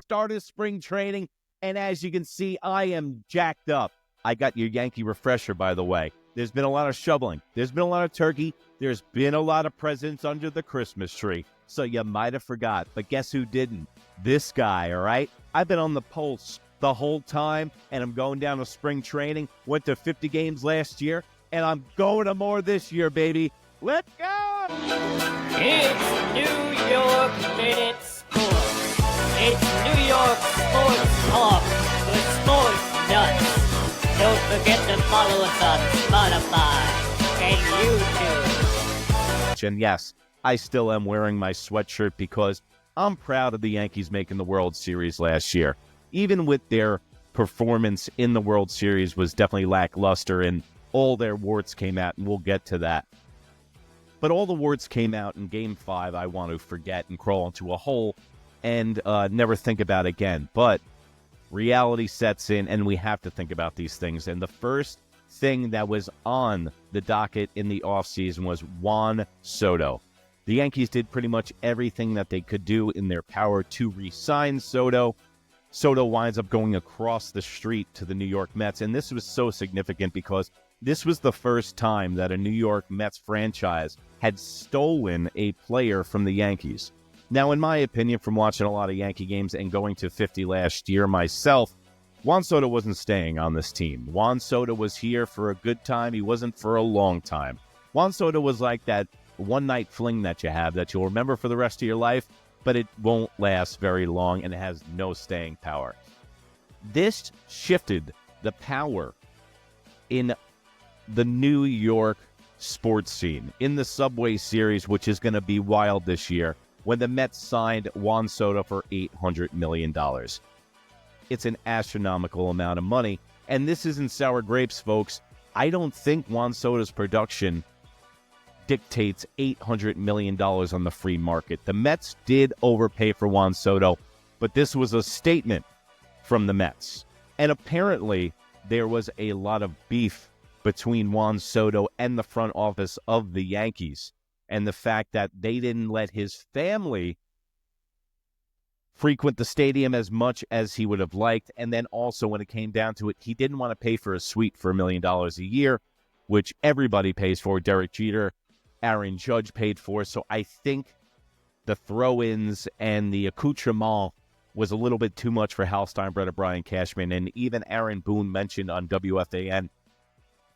start of spring training, and as you can see, I am jacked up. I got your Yankee refresher, by the way. There's been a lot of shoveling. There's been a lot of turkey. There's been a lot of presents under the Christmas tree. So you might have forgot, but guess who didn't? This guy, all right? I've been on the pulse the whole time, and I'm going down to spring training. Went to 50 games last year, and I'm going to more this year, baby. Let's go! It's New York Minute Sports. It's New York Sports Talk with Sports Nuts. Don't forget to follow us on Spotify and YouTube. And yes, I still am wearing my sweatshirt because I'm proud of the Yankees making the World Series last year. Even with their performance in the World Series was definitely lackluster and all their warts came out, and we'll get to that. But all the warts came out in Game 5, I want to forget and crawl into a hole and never think about again. But reality sets in, and we have to think about these things. And the first thing that was on the docket in the offseason was Juan Soto. The Yankees did pretty much everything that they could do in their power to re-sign Soto. Soto winds up going across the street to the New York Mets, and this was so significant because this was the first time that a New York Mets franchise had stolen a player from the Yankees. Now, in my opinion, from watching a lot of Yankee games and going to 50 last year myself, Juan Soto wasn't staying on this team. Juan Soto was here for a good time. He wasn't for a long time. Juan Soto was like that one-night fling that you have that you'll remember for the rest of your life, but it won't last very long and it has no staying power. This shifted the power in the New York sports scene, in the Subway Series, which is going to be wild this year, when the Mets signed Juan Soto for $800 million. It's an astronomical amount of money, and this isn't sour grapes, folks. I don't think Juan Soto's production dictates $800 million on the free market. The Mets did overpay for Juan Soto, but this was a statement from the Mets. And apparently, there was a lot of beef between Juan Soto and the front office of the Yankees, and the fact that they didn't let his family frequent the stadium as much as he would have liked. And then also, when it came down to it, he didn't want to pay for a suite for $1 million a year, which everybody pays for. Derek Jeter, Aaron Judge paid for. So I think the throw-ins and the accoutrement was a little bit too much for Hal Steinbrenner and Brian Cashman. And even Aaron Boone mentioned on WFAN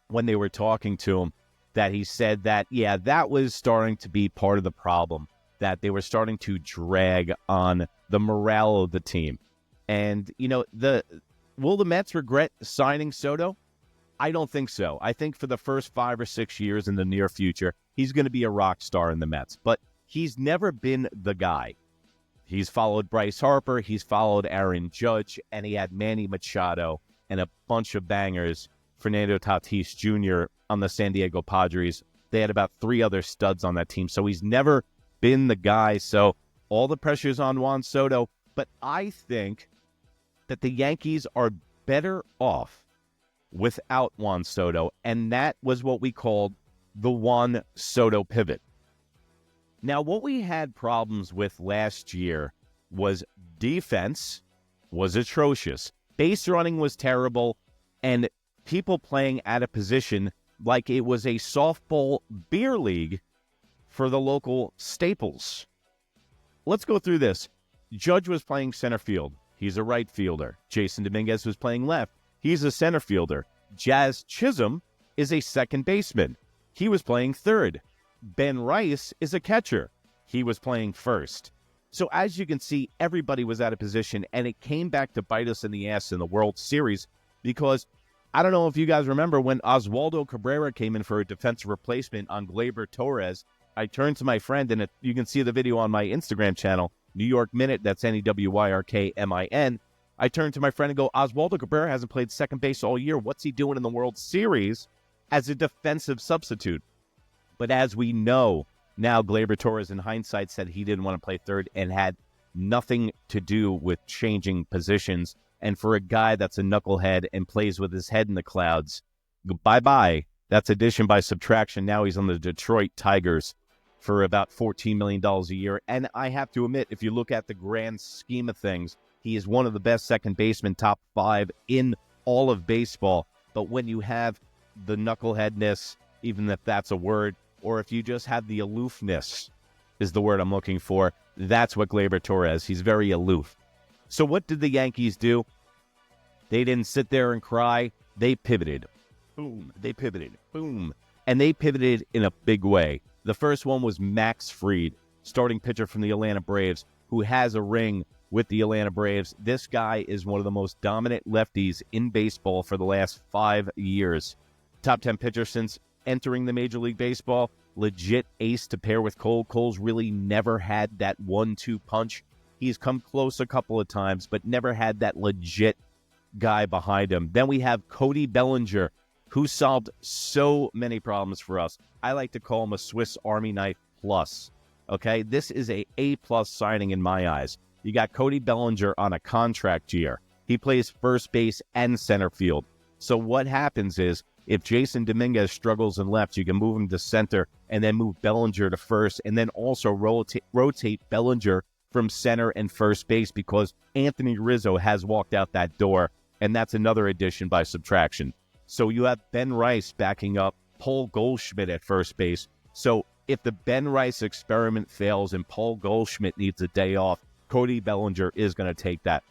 when they were talking to him that he said that, yeah, that was starting to be part of the problem, that they were starting to drag on the morale of the team. And, you know, will the Mets regret signing Soto? I don't think so. I think for the first 5 or 6 years in the near future, he's going to be a rock star in the Mets. But he's never been the guy. He's followed Bryce Harper, he's followed Aaron Judge, and he had Manny Machado and a bunch of bangers, Fernando Tatis Jr. on the San Diego Padres. They had about 3 other studs on that team. So he's never been the guy. So all the pressure's on Juan Soto. But I think that the Yankees are better off without Juan Soto. And that was what we called the Juan Soto pivot. Now, what we had problems with last year was defense was atrocious. Base running was terrible. And people playing out of position like it was a softball beer league for the local staples. Let's go through this. Judge was playing center field. He's a right fielder. Jason Dominguez was playing left. He's a center fielder. Jazz Chisholm is a second baseman. He was playing third. Ben Rice is a catcher. He was playing first. So as you can see, everybody was out of position, and it came back to bite us in the ass in the World Series because I don't know if you guys remember when Oswaldo Cabrera came in for a defensive replacement on Gleyber Torres. I turned to my friend, and you can see the video on my Instagram channel, New York Minute, that's NEWYRKMIN. I turned to my friend and go, Oswaldo Cabrera hasn't played second base all year. What's he doing in the World Series as a defensive substitute? But as we know, now Gleyber Torres in hindsight said he didn't want to play third and had nothing to do with changing positions. And for a guy that's a knucklehead and plays with his head in the clouds, bye-bye. That's addition by subtraction. Now he's on the Detroit Tigers for about $14 million a year. And I have to admit, if you look at the grand scheme of things, He is one of the best second basemen, top 5 in all of baseball. But when you have the knuckleheadness, even if that's a word, or if you just have the aloofness is the word I'm looking for, that's what Gleyber Torres. He's very aloof. So what did the Yankees do? They didn't sit there and cry. They pivoted. Boom. They pivoted. Boom. And they pivoted in a big way. The first one was Max Fried, starting pitcher from the Atlanta Braves, who has a ring with the Atlanta Braves. This guy is one of the most dominant lefties in baseball for the last 5 years. Top 10 pitcher since entering the Major League Baseball. Legit ace to pair with Cole. Cole's really never had that 1-2 punch. He's come close a couple of times, but never had that legit guy behind him. Then we have Cody Bellinger, who solved so many problems for us. I like to call him a Swiss Army knife plus. Okay, this is a A-plus signing in my eyes. You got Cody Bellinger on a contract year. He plays first base and center field. So what happens is, if Jason Dominguez struggles in left, you can move him to center and then move Bellinger to first, and then also rotate Bellinger from center and first base, because Anthony Rizzo has walked out that door, and that's another addition by subtraction. So you have Ben Rice backing up Paul Goldschmidt at first base. So if the Ben Rice experiment fails and Paul Goldschmidt needs a day off, Cody Bellinger is going to take that.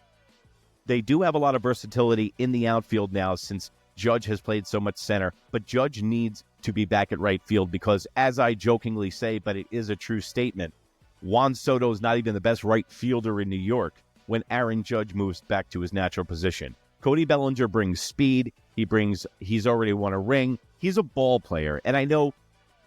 They do have a lot of versatility in the outfield now since Judge has played so much center, but Judge needs to be back at right field because, as I jokingly say, but it is a true statement, Juan Soto is not even the best right fielder in New York when Aaron Judge moves back to his natural position. Cody Bellinger brings speed. He's already won a ring. He's a ball player. And I know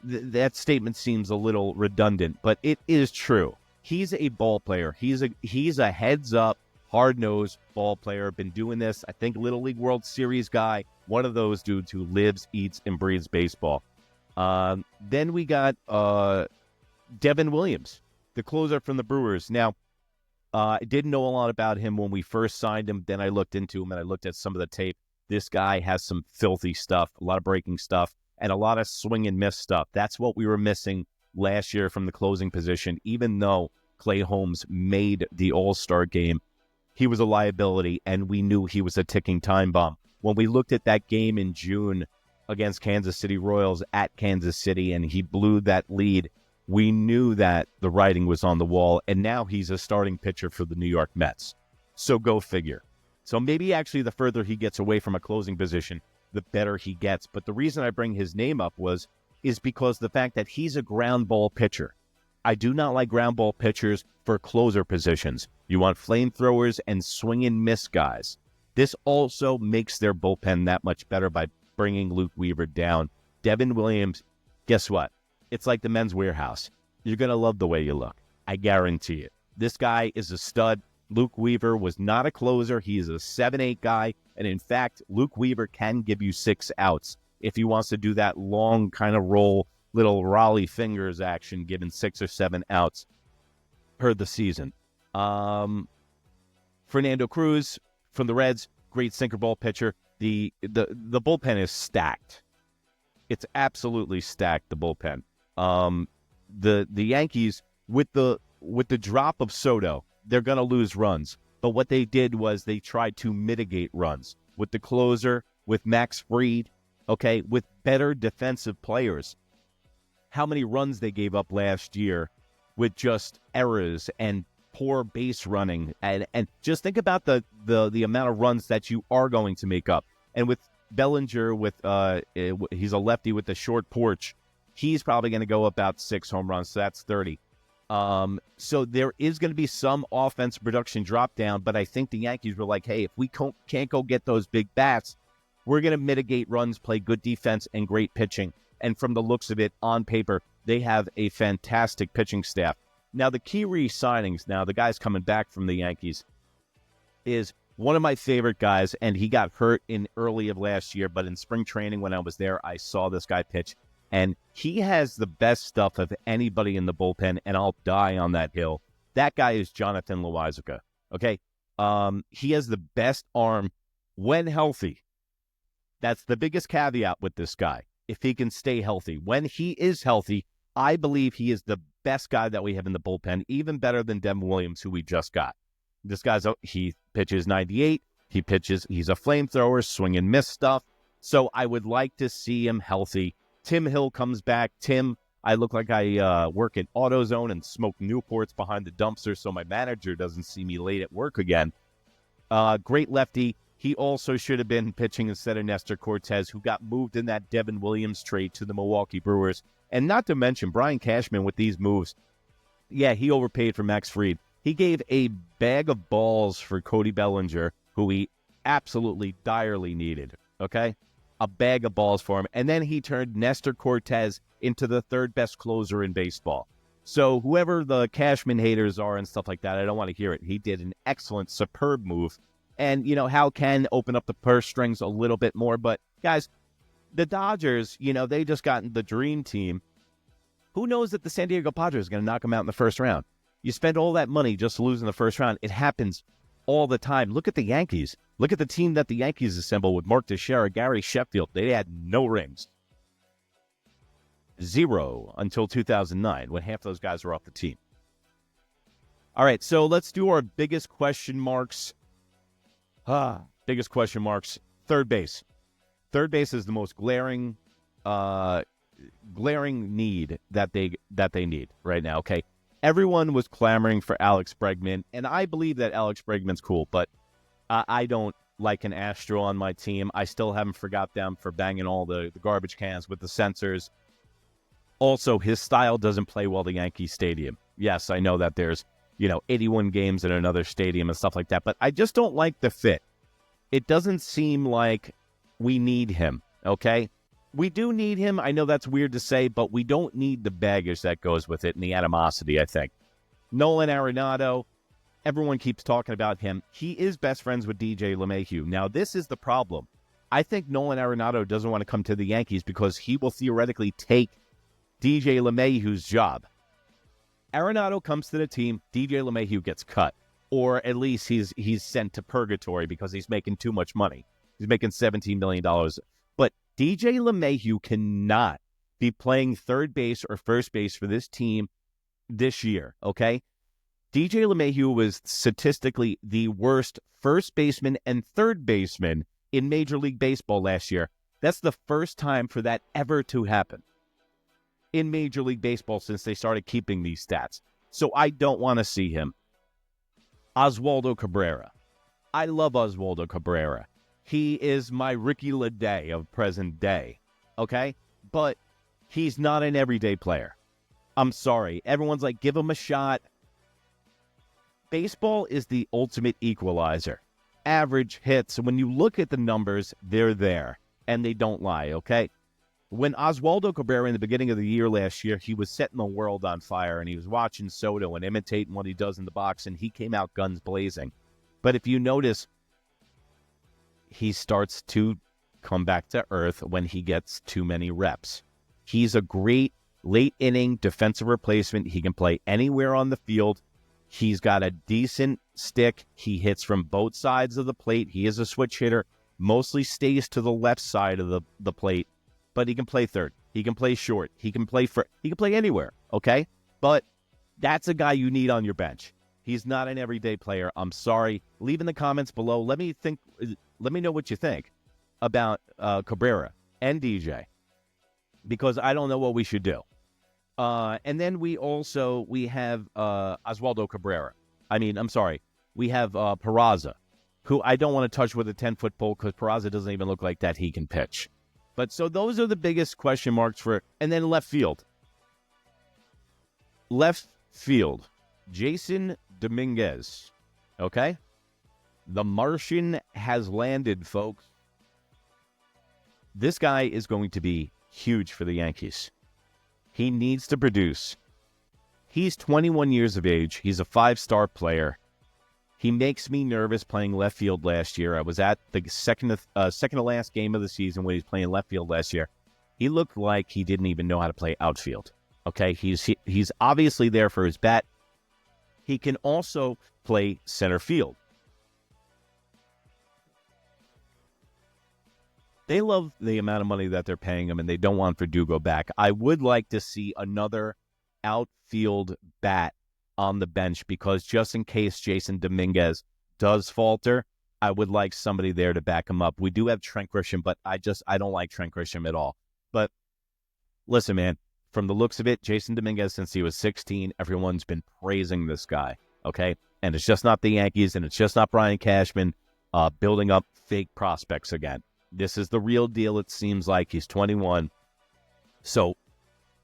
that statement seems a little redundant, but it is true. He's a ball player. He's a heads-up, hard-nosed ball player. Been doing this, I think, Little League World Series guy. One of those dudes who lives, eats, and breathes baseball. Then we got Devin Williams, the closer from the Brewers. Now, I didn't know a lot about him when we first signed him. Then I looked into him, and I looked at some of the tape. This guy has some filthy stuff, a lot of breaking stuff, and a lot of swing and miss stuff. That's what we were missing last year from the closing position. Even though Clay Holmes made the All-Star game, he was a liability, and we knew he was a ticking time bomb. When we looked at that game in June against Kansas City Royals at Kansas City, and he blew that lead, we knew that the writing was on the wall, and now he's a starting pitcher for the New York Mets. So go figure. So maybe actually the further he gets away from a closing position, the better he gets. But the reason I bring his name up is because the fact that he's a ground ball pitcher. I do not like ground ball pitchers for closer positions. You want flamethrowers and swing and miss guys. This also makes their bullpen that much better by bringing Luke Weaver down. Devin Williams, guess what? It's like the Men's Warehouse. You're going to love the way you look. I guarantee it. This guy is a stud. Luke Weaver was not a closer. He is a 7-8 guy. And in fact, Luke Weaver can give you 6 outs if he wants to do that long kind of roll, little Raleigh fingers action, giving 6 or 7 outs per the season. Fernando Cruz from the Reds, great sinker ball pitcher. The bullpen is stacked. It's absolutely stacked, the bullpen. The Yankees, with the drop of Soto, they're going to lose runs. But what they did was they tried to mitigate runs with the closer, with Max Fried, okay, with better defensive players. How many runs they gave up last year with just errors and poor base running, and just think about the amount of runs that you are going to make up. And with Bellinger, he's a lefty with a short porch, he's probably going to go about 6 home runs, so that's 30. So there is going to be some offense production drop down, but I think the Yankees were like, hey, if we can't go get those big bats, we're going to mitigate runs, play good defense and great pitching. And from the looks of it, on paper, they have a fantastic pitching staff. Now, the key re-signings, the guys coming back from the Yankees, is one of my favorite guys, and he got hurt in early of last year, but in spring training when I was there, I saw this guy pitch, and he has the best stuff of anybody in the bullpen, and I'll die on that hill. That guy is Jonathan Loaisiga, okay? He has the best arm when healthy. That's the biggest caveat with this guy, if he can stay healthy. When he is healthy, I believe he is the best guy that we have in the bullpen, even better than Devin Williams, who we just got. This he pitches 98. He's a flamethrower, swing and miss stuff. So I would like to see him healthy. Tim Hill comes back. Tim, I look like I work at AutoZone and smoke Newports behind the dumpster so my manager doesn't see me late at work again. Great lefty. He also should have been pitching instead of Nestor Cortez, who got moved in that Devin Williams trade to the Milwaukee Brewers. And not to mention Brian Cashman with these moves. Yeah, he overpaid for Max Fried. He gave a bag of balls for Cody Bellinger, who he absolutely direly needed, okay? A bag of balls for him. And then he turned Nestor Cortez into the third best closer in baseball. So whoever the Cashman haters are and stuff like that, I don't want to hear it. He did an excellent, superb move. And, Hal can open up the purse strings a little bit more. But, guys, the Dodgers, they just got the dream team. Who knows that the San Diego Padres are going to knock them out in the first round? You spend all that money just to lose in the first round. It happens all the time. Look at the Yankees. Look at the team that the Yankees assembled with Mark Teixeira, Gary Sheffield. They had no rings. 0 until 2009, when half those guys were off the team. All right, so let's do our biggest question marks. Biggest question marks. Third base. Third base is the most glaring need that they need right now. Okay, everyone was clamoring for Alex Bregman, and I believe that Alex Bregman's cool, but I don't like an Astro on my team. I still haven't forgot them for banging all the garbage cans with the sensors. Also, his style doesn't play well the Yankee Stadium. Yes, I know that there's 81 games in another stadium and stuff like that, but I just don't like the fit. It doesn't seem like we need him. Okay. We do need him. I know that's weird to say, but we don't need the baggage that goes with it and the animosity, I think. Nolan Arenado, everyone keeps talking about him. He is best friends with DJ LeMahieu. Now, this is the problem. I think Nolan Arenado doesn't want to come to the Yankees because he will theoretically take DJ LeMahieu's job. Arenado comes to the team, DJ LeMahieu gets cut. Or at least he's sent to purgatory because he's making too much money. He's making $17 million. But DJ LeMahieu cannot be playing third base or first base for this team this year, okay? DJ LeMahieu was statistically the worst first baseman and third baseman in Major League Baseball last year. That's the first time for that ever to happen in Major League Baseball since they started keeping these stats. So I don't want to see him. Oswaldo Cabrera. I love Oswaldo Cabrera. He is my Ricky LeDay of present day, okay? But he's not an everyday player. I'm sorry. Everyone's like, give him a shot. Baseball is the ultimate equalizer. Average hits, when you look at the numbers, they're there, and they don't lie, okay? When Oswaldo Cabrera in the beginning of the year last year, he was setting the world on fire, and he was watching Soto and imitating what he does in the box, and he came out guns blazing. But if you notice, he starts to come back to earth when he gets too many reps. He's a great late-inning defensive replacement. He can play anywhere on the field. He's got a decent stick. He hits from both sides of the plate. He is a switch hitter, mostly stays to the left side of the plate. But he can play third. He can play short. He can play anywhere, okay? But that's a guy you need on your bench. He's not an everyday player. I'm sorry. Leave in the comments below. Let me know what you think about Cabrera and DJ, because I don't know what we should do. And then we have Oswaldo Cabrera. We have Peraza, who I don't want to touch with a 10-foot pole because Peraza doesn't even look like that he can pitch. But so those are the biggest question marks and then left field. Left field, Jason Dominguez. Okay? The Martian has landed, folks. This guy is going to be huge for the Yankees. He needs to produce. He's 21 years of age. He's a 5-star player. He makes me nervous playing left field last year. I was at the second to last game of the season when he was playing left field last year. He looked like he didn't even know how to play outfield. Okay, he's obviously there for his bat. He can also play center field. They love the amount of money that they're paying him, and they don't want Verdugo back. I would like to see another outfield bat on the bench, because just in case Jason Dominguez does falter, I would like somebody there to back him up. We do have Trent Grisham, but I don't like Trent Grisham at all. But listen, man, from the looks of it, Jason Dominguez, since he was 16, everyone's been praising this guy, okay? And it's just not the Yankees, and it's just not Brian Cashman building up fake prospects again. This is the real deal, it seems like. He's 21. So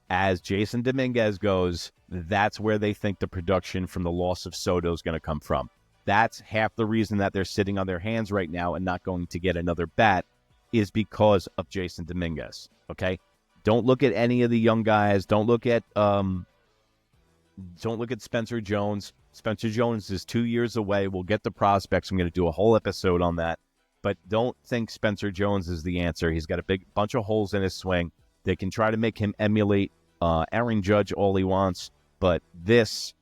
as Jason Dominguez goes, that's where they think the production from the loss of Soto is going to come from. That's half the reason that they're sitting on their hands right now and not going to get another bat, is because of Jason Dominguez, okay? Don't look at any of the young guys. Don't look at Spencer Jones. Spencer Jones is 2 years away. We'll get the prospects. I'm going to do a whole episode on that. But don't think Spencer Jones is the answer. He's got a big bunch of holes in his swing. They can try to make him emulate Aaron Judge all he wants, but this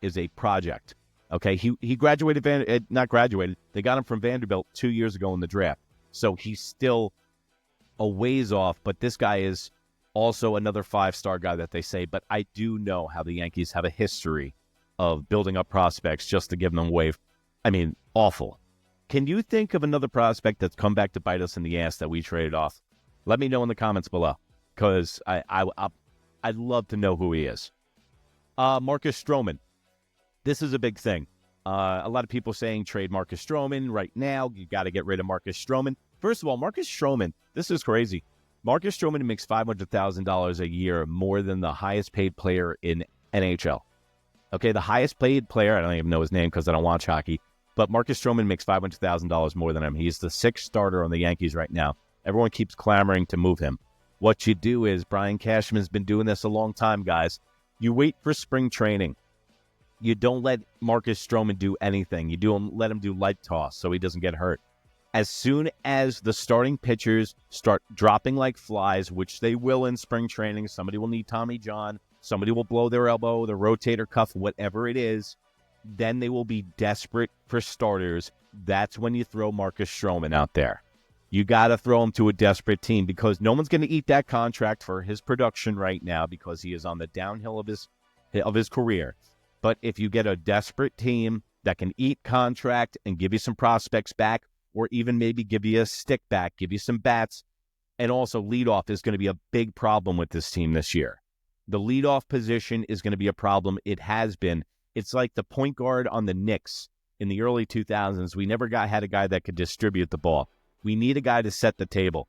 is a project. Okay, he graduated, not graduated. They got him from Vanderbilt 2 years ago in the draft. So he's still a ways off, but this guy is also another five-star guy that they say. But I do know how the Yankees have a history of building up prospects just to give them away. I mean, awful. Can you think of another prospect that's come back to bite us in the ass that we traded off? Let me know in the comments below, because I'd love to know who he is. Marcus Stroman. This is a big thing. A lot of people saying trade Marcus Stroman right now. You got to get rid of Marcus Stroman. First of all, Marcus Stroman, this is crazy. Marcus Stroman makes $500,000 a year more than the highest paid player in NHL. Okay, the highest paid player, I don't even know his name because I don't watch hockey, but Marcus Stroman makes $500,000 more than him. He's the sixth starter on the Yankees right now. Everyone keeps clamoring to move him. What you do is, Brian Cashman's been doing this a long time, guys. You wait for spring training. You don't let Marcus Stroman do anything. Let him do light toss so he doesn't get hurt. As soon as the starting pitchers start dropping like flies, which they will in spring training, somebody will need Tommy John, somebody will blow their elbow, their rotator cuff, whatever it is, then they will be desperate for starters. That's when you throw Marcus Stroman out there. You got to throw him to a desperate team, because no one's going to eat that contract for his production right now, because he is on the downhill of his career. But if you get a desperate team that can eat contract and give you some prospects back, or even maybe give you a stick back, give you some bats, and also leadoff is going to be a big problem with this team this year. The leadoff position is going to be a problem. It has been. It's like the point guard on the Knicks in the early 2000s. We never had a guy that could distribute the ball. We need a guy to set the table.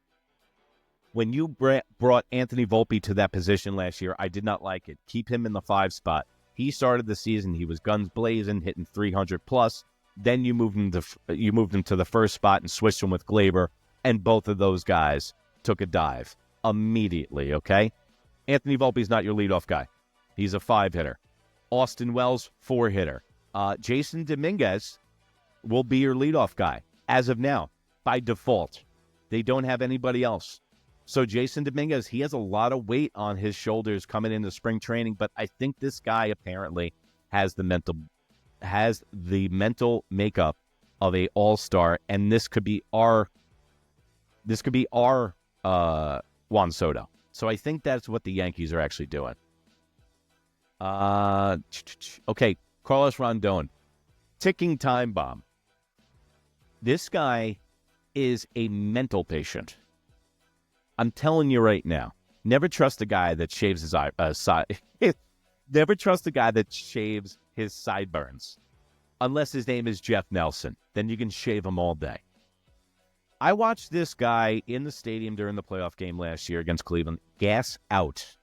When you brought Anthony Volpe to that position last year, I did not like it. Keep him in the 5 spot. He started the season, he was guns blazing, hitting 300 plus. Then you moved him to the first spot and switched him with Glaber, and both of those guys took a dive immediately, okay? Anthony Volpe's not your leadoff guy. He's a 5 hitter. Austin Wells, 4 hitter. Jason Dominguez will be your leadoff guy as of now, by default. They don't have anybody else. So Jason Dominguez, he has a lot of weight on his shoulders coming into spring training, but I think this guy apparently has the mental makeup of a all-star, and this could be our Juan Soto. So I think that's what the Yankees are actually doing. Okay, Carlos Rondon, ticking time bomb. This guy is a mental patient. I'm telling you right now, never trust a guy that shaves his never trust a guy that shaves his sideburns, unless his name is Jeff Nelson. Then you can shave him all day. I watched this guy in the stadium during the playoff game last year against Cleveland gas out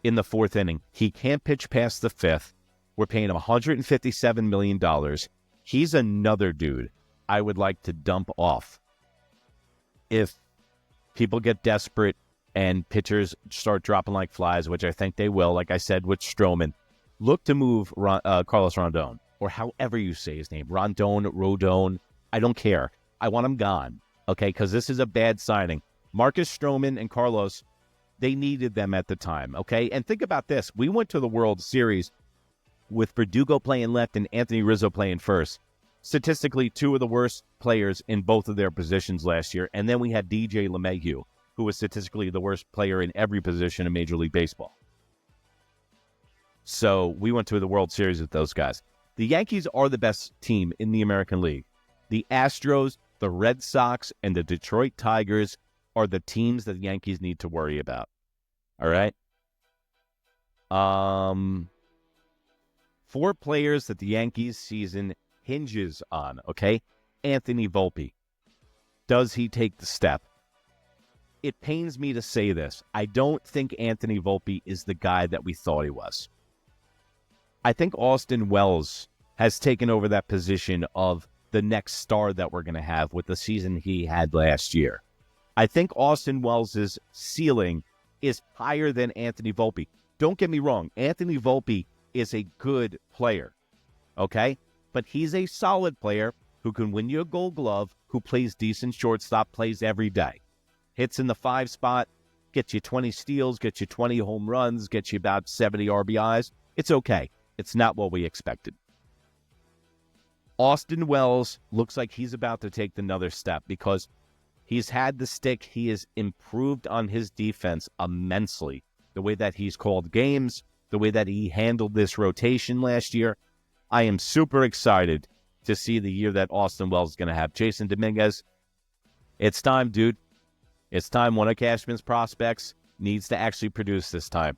in the 4th inning. He can't pitch past the 5th. We're paying him $157 million. He's another dude I would like to dump off if people get desperate and pitchers start dropping like flies, which I think they will, like I said with Stroman. Look to move Carlos Rondon, or however you say his name, Rodon. I don't care. I want him gone, okay, because this is a bad signing. Marcus Stroman and Carlos, they needed them at the time, okay? And think about this. We went to the World Series with Verdugo playing left and Anthony Rizzo playing first. Statistically, 2 of the worst players in both of their positions last year. And then we had DJ LeMahieu, who was statistically the worst player in every position in Major League Baseball. So we went to the World Series with those guys. The Yankees are the best team in the American League. The Astros, the Red Sox, and the Detroit Tigers are the teams that the Yankees need to worry about. All right? 4 players that the Yankees season hinges on, okay? Anthony Volpe. Does he take the step? It pains me to say this. I don't think Anthony Volpe is the guy that we thought he was. I think Austin Wells has taken over that position of the next star that we're going to have with the season he had last year. I think Austin Wells' ceiling is higher than Anthony Volpe. Don't get me wrong. Anthony Volpe is a good player, okay? But he's a solid player who can win you a Gold Glove, who plays decent shortstop, plays every day. Hits in the 5 spot, gets you 20 steals, gets you 20 home runs, gets you about 70 RBIs. It's okay. It's not what we expected. Austin Wells looks like he's about to take another step because he's had the stick. He has improved on his defense immensely. The way that he's called games, the way that he handled this rotation last year. I am super excited to see the year that Austin Wells is going to have. Jason Dominguez, it's time, dude. It's time. One of Cashman's prospects needs to actually produce this time.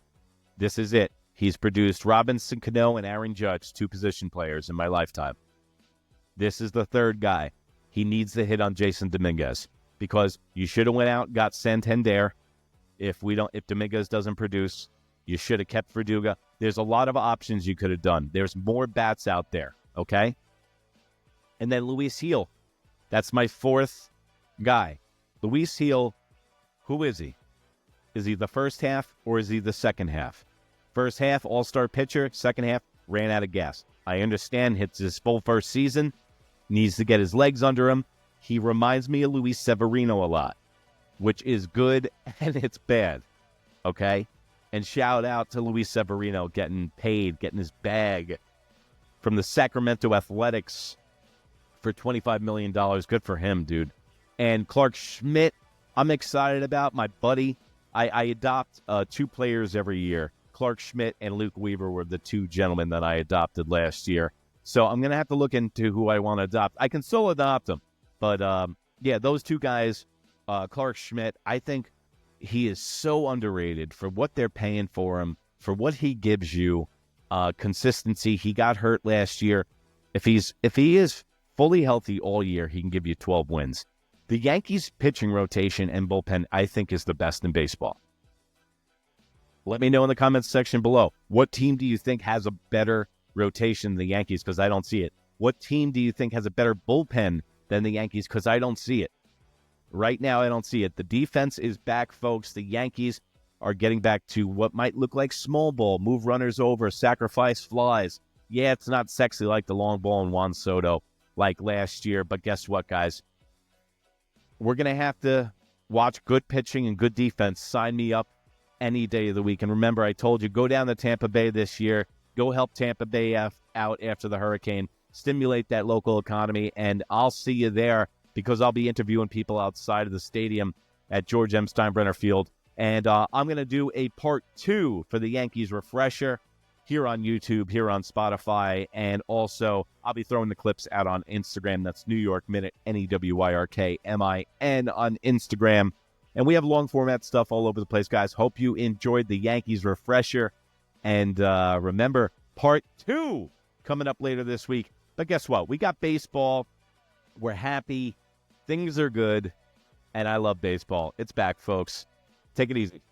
This is it. He's produced Robinson Cano and Aaron Judge, 2 position players in my lifetime. This is the 3rd guy. He needs to hit on Jason Dominguez because you should have went out and got Santander. If Dominguez doesn't produce, you should have kept Verduga. There's a lot of options you could have done. There's more bats out there, okay? And then Luis Gil. That's my 4th guy. Luis Gil, who is he? Is he the first half or is he the second half? First half, all-star pitcher. Second half, ran out of gas. I understand it's his full first season. Needs to get his legs under him. He reminds me of Luis Severino a lot, which is good and it's bad, okay? And shout out to Luis Severino getting paid, getting his bag from the Sacramento Athletics for $25 million. Good for him, dude. And Clark Schmidt, I'm excited about. My buddy, I adopt 2 players every year. Clark Schmidt and Luke Weaver were the 2 gentlemen that I adopted last year. So I'm going to have to look into who I want to adopt. I can still adopt them. But, yeah, those 2 guys, Clark Schmidt, I think he is so underrated for what they're paying for him, for what he gives you, consistency. He got hurt last year. If he is fully healthy all year, he can give you 12 wins. The Yankees pitching rotation and bullpen, I think, is the best in baseball. Let me know in the comments section below. What team do you think has a better rotation than the Yankees? Because I don't see it. What team do you think has a better bullpen than the Yankees? Because I don't see it. Right now, I don't see it. The defense is back, folks. The Yankees are getting back to what might look like small ball, move runners over, sacrifice flies. Yeah, it's not sexy like the long ball and Juan Soto like last year. But guess what, guys? We're going to have to watch good pitching and good defense. Sign me up any day of the week. And remember, I told you, go down to Tampa Bay this year. Go help Tampa Bay out after the hurricane. Stimulate that local economy. And I'll see you there because I'll be interviewing people outside of the stadium at George M. Steinbrenner Field. And I'm going to do a part 2 for the Yankees refresher here on YouTube, here on Spotify. And also, I'll be throwing the clips out on Instagram. That's New York Minute, NEWYRKMIN on Instagram. And we have long format stuff all over the place, guys. Hope you enjoyed the Yankees refresher. And remember, part 2 coming up later this week. But guess what? We got baseball. We're happy. Things are good. And I love baseball. It's back, folks. Take it easy.